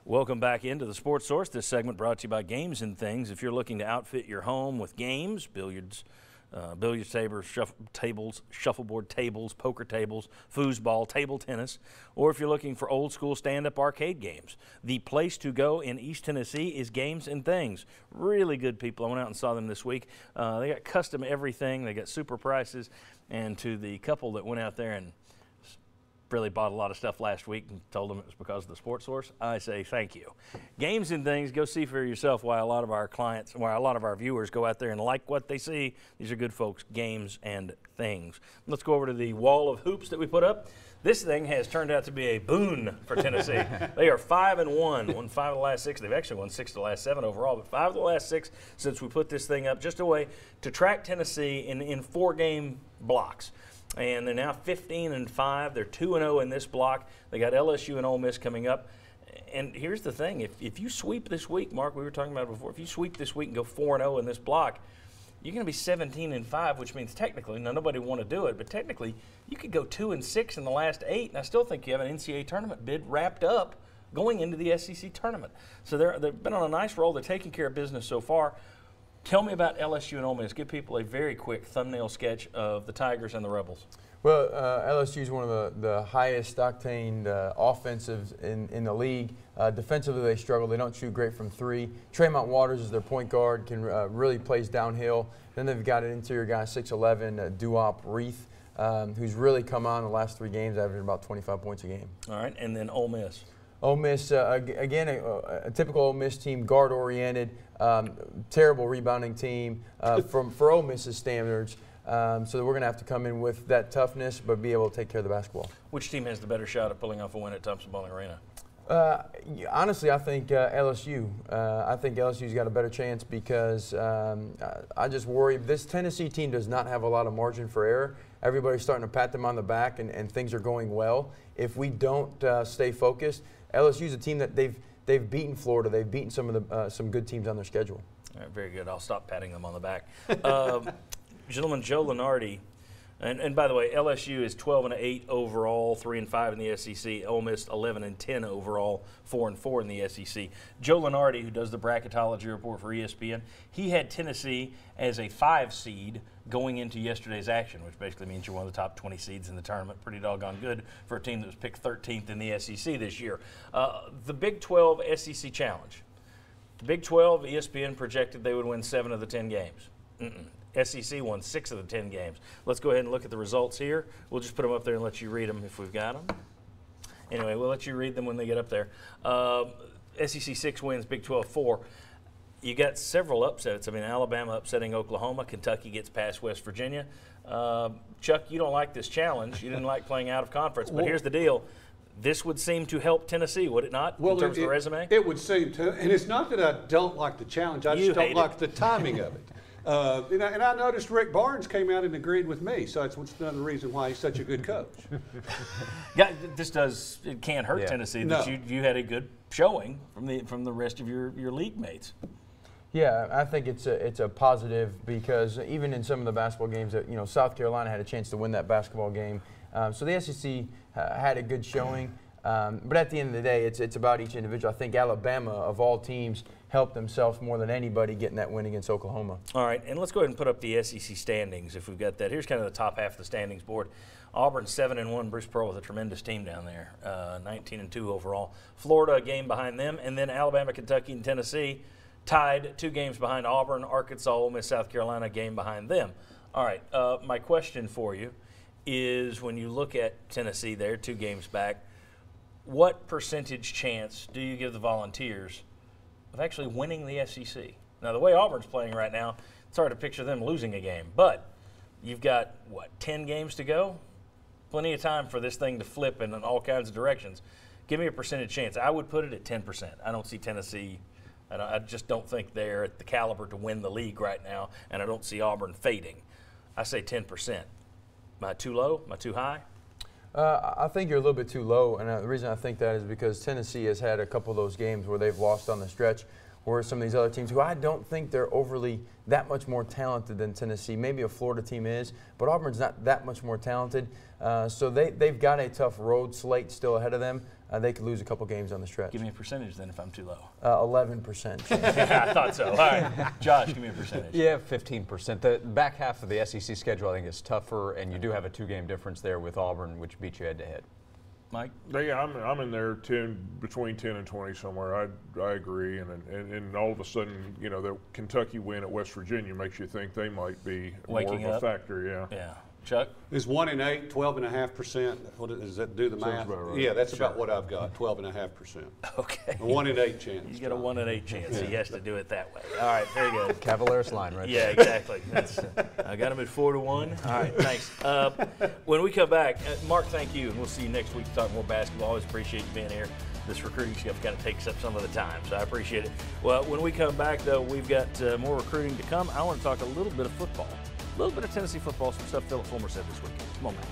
Welcome back into the Sports Source. This segment brought to you by Games and Things. If you're looking to outfit your home with games, billiards tables, shuffleboard tables, poker tables, foosball, table tennis, or if you're looking for old school stand-up arcade games, the place to go in East Tennessee is Games and Things. Really good people. I went out and saw them this week. They got custom everything. They got super prices. And to the couple that went out there and really bought a lot of stuff last week and told them it was because of the Sports Source, I say thank you. Games and Things, go see for yourself why a lot of our clients, why a lot of our viewers go out there and like what they see. These are good folks, Games and Things. Let's go over to the wall of hoops that we put up. This thing has turned out to be a boon for Tennessee. They are 5-1, won 5 of the last 6. They've actually won 6 of the last 7 overall, but 5 of the last 6 since we put this thing up, just a way to track Tennessee in 4-game blocks. And they're now 15-5. They're 2-0 in this block. They got LSU and Ole Miss coming up. And here's the thing: if you sweep this week, Mark, we were talking about it before. If you sweep this week and go 4-0 in this block, you're going to be 17-5, which means technically, now nobody will want to do it, but technically you could go 2-6 in the last 8, and I still think you have an NCAA tournament bid wrapped up going into the SEC tournament. So they've been on a nice roll. They're taking care of business so far. Tell me about LSU and Ole Miss. Give people a very quick thumbnail sketch of the Tigers and the Rebels. Well, LSU is one of the highest octane offensives in the league. Defensively, they struggle. They don't shoot great from 3. Tremont Waters is their point guard, can really plays downhill. Then they've got an interior guy, 6'11", Duop Reith, who's really come on the last 3 games, averaging about 25 points a game. All right, and then Ole Miss. Ole Miss, again, a typical Ole Miss team, guard-oriented, terrible rebounding team for Ole Miss's standards. So we're going to have to come in with that toughness, but be able to take care of the basketball. Which team has the better shot at pulling off a win at Thompson-Boling Arena? Honestly, I think LSU. I think LSU's got a better chance because I just worry this Tennessee team does not have a lot of margin for error. Everybody's starting to pat them on the back, and things are going well. If we don't stay focused, LSU's a team that they've beaten Florida. They've beaten some of the some good teams on their schedule. All right, very good. I'll stop patting them on the back. Gentleman, Joe Lunardi, and by the way, LSU is 12-8 overall, 3-5 in the SEC. Ole Miss 11-10 overall, 4-4 in the SEC. Joe Lunardi, who does the bracketology report for ESPN, he had Tennessee as a 5 seed going into yesterday's action, which basically means you're one of the top 20 seeds in the tournament. Pretty doggone good for a team that was picked 13th in the SEC this year. The Big 12 SEC Challenge. The Big 12, ESPN projected they would win 7 of the 10 games. SEC won 6 of the 10 games. Let's go ahead and look at the results here. We'll just put them up there and let you read them if we've got them. Anyway, we'll let you read them when they get up there. SEC 6 wins, Big 12 4. You got several upsets. I mean, Alabama upsetting Oklahoma. Kentucky gets past West Virginia. Chuck, you don't like this challenge. You didn't like playing out of conference. But here's the deal. This would seem to help Tennessee, would it not, in terms of the resume? It would seem to. And it's not that I don't like the challenge. I just don't like the timing of it. And I noticed Rick Barnes came out and agreed with me, so that's another reason why he's such a good coach. Yeah, it can't hurt Tennessee that you had a good showing from the rest of your league mates. Yeah, I think it's a positive because even in some of the basketball games that South Carolina had a chance to win that basketball game, so the SEC had a good showing. But at the end of the day, it's about each individual. I think Alabama, of all teams, helped themselves more than anybody getting that win against Oklahoma. All right, and let's go ahead and put up the SEC standings if we've got that. Here's kind of the top half of the standings board. Auburn 7-1. Bruce Pearl with a tremendous team down there, 19-2 overall. Florida a game behind them, and then Alabama, Kentucky, and Tennessee tied 2 games behind Auburn. Arkansas, Ole Miss, South Carolina a game behind them. All right, my question for you is when you look at Tennessee there, 2 games back, what percentage chance do you give the Volunteers of actually winning the SEC? Now, the way Auburn's playing right now, it's hard to picture them losing a game. But you've got, 10 games to go? Plenty of time for this thing to flip in all kinds of directions. Give me a percentage chance. I would put it at 10%. I don't see Tennessee. I just don't think they're at the caliber to win the league right now, and I don't see Auburn fading. I say 10%. Am I too low? Am I too high? I think you're a little bit too low, and the reason I think that is because Tennessee has had a couple of those games where they've lost on the stretch, where some of these other teams who I don't think they're overly that much more talented than Tennessee. Maybe a Florida team is, but Auburn's not that much more talented. So they've got a tough road slate still ahead of them. they could lose a couple games on the stretch. Give me a percentage then if I'm too low. 11%. Yeah, I thought so. All right. Josh, give me a percentage. Yeah, 15%. The back half of the SEC schedule, I think, is tougher, and you do have a 2-game difference there with Auburn, which beat you head-to-head. Mike? Yeah, I'm in there between 10 and 20 somewhere. I agree, and all of a sudden, you know, the Kentucky win at West Virginia makes you think they might be Waking more of up. a factor. Yeah. Yeah. Chuck? Is 1 and 8, 12.5%? What does that do the math? about right. Yeah, that's about what I've got, 12.5%. Okay. A 1 in 8 chance. You got a 1 in 8 chance. So he has to do it that way. All right, very good. Cavaliers line, right? Yeah, exactly. That's, I got him at 4-1. All right, thanks. When we come back, Mark, thank you, and we'll see you next week to talk more basketball. Always appreciate you being here. This recruiting stuff kind of takes up some of the time, so I appreciate it. Well, when we come back, though, we've got more recruiting to come. I want to talk a little bit of football, a little bit of Tennessee football, some stuff Philip Fulmer said this weekend. Come on back.